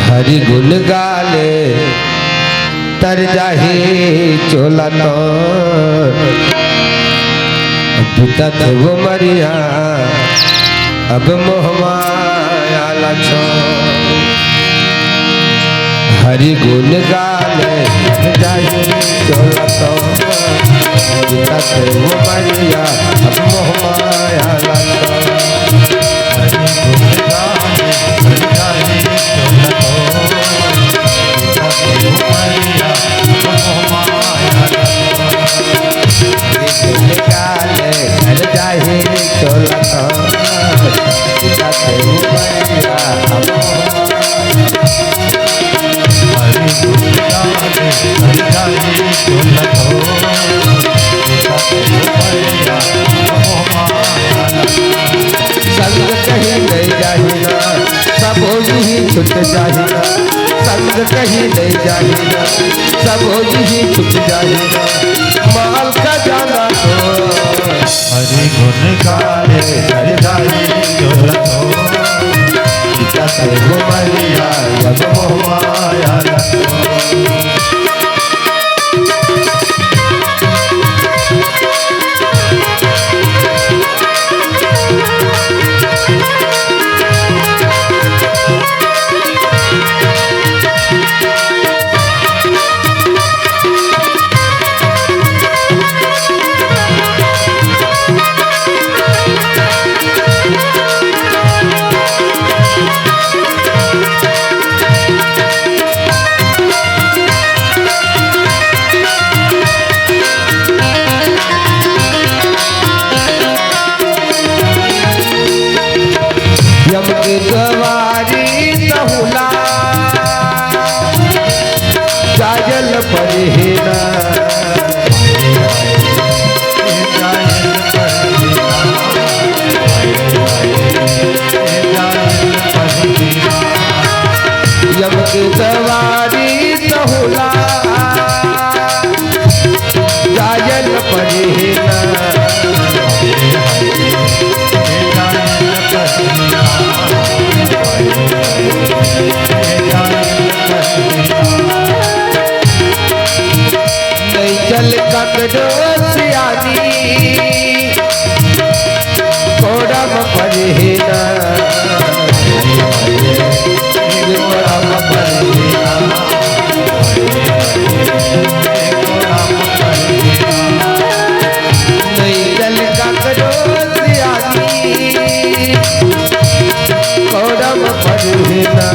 हरि गुण गाले तर जाहे चोला तो पिता थे वो मरिया अब मोहमाया लाछो। हरि गुण गाले तर जाहे चोला तो पिता थे वो मरिया अब मोहमाया लाछो। संग कहीं नहीं जाहिना सब ही छुट जाहिना। संग कहीं नहीं जाहिना सब ही छुट जाहिना। माल का जाना तो हरि गुण गाले हरि जाहि चोला तो पिता से वो मरिया जब मोहमाया यम के गवारी नहुला जाजल परिहिना। यम के गवारी नहुला जाजल परिहिना। नहीं चल ककड़ो सियानी कोड़म परिहिना। कोड़म परिहिना नहीं चल ककड़ो सियानी कोड़म परिहिना।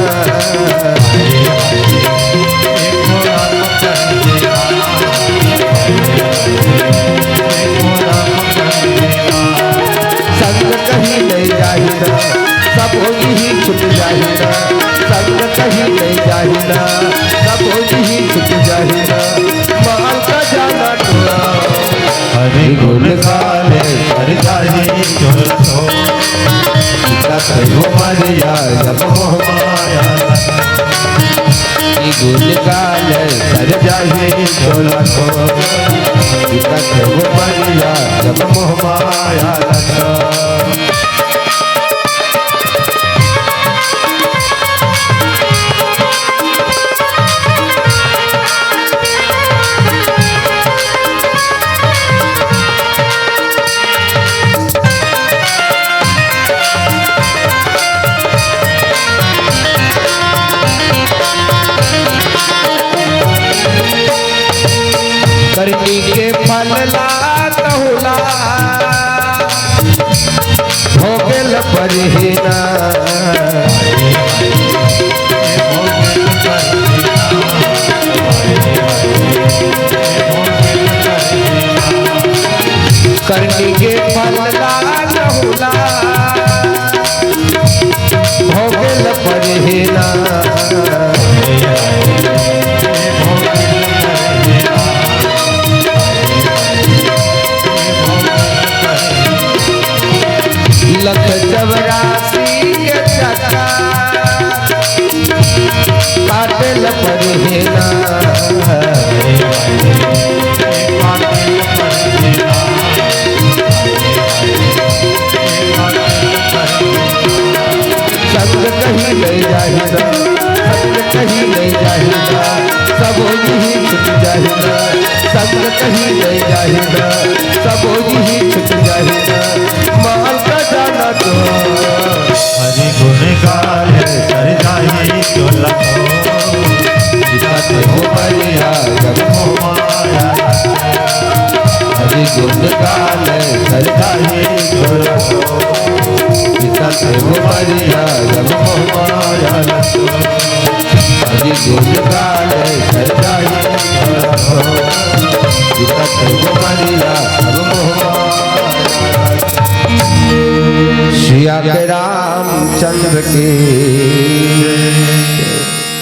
संग कहीं नहीं जाहिना सब ही छुट जाहिना। संग कहीं नहीं जाहिना सब ही छुट जाहिना। माल का जाना टोला हरि गुण गाले हरि जाहि चोला तो पिता से वो मरिया जब मोहमाया। गुण गाले तर जाहे चोला तो पिता से वो मरिया जब मोहमाया। करनी के फल ला तहुला भोगल परिहिना। करनी के फल ला तहुला भोगल परिहिना। लख चौरासी के चक्का काटल परिहिना। संग कहीं नहीं जाहिना गाले सर जाहि छोरा विकट गुमरिया जब मोहमाया हरि गुण गाले सर जाहि छोरा विकट गुमरिया जब मोहमाया। सिया के रामचंद्र के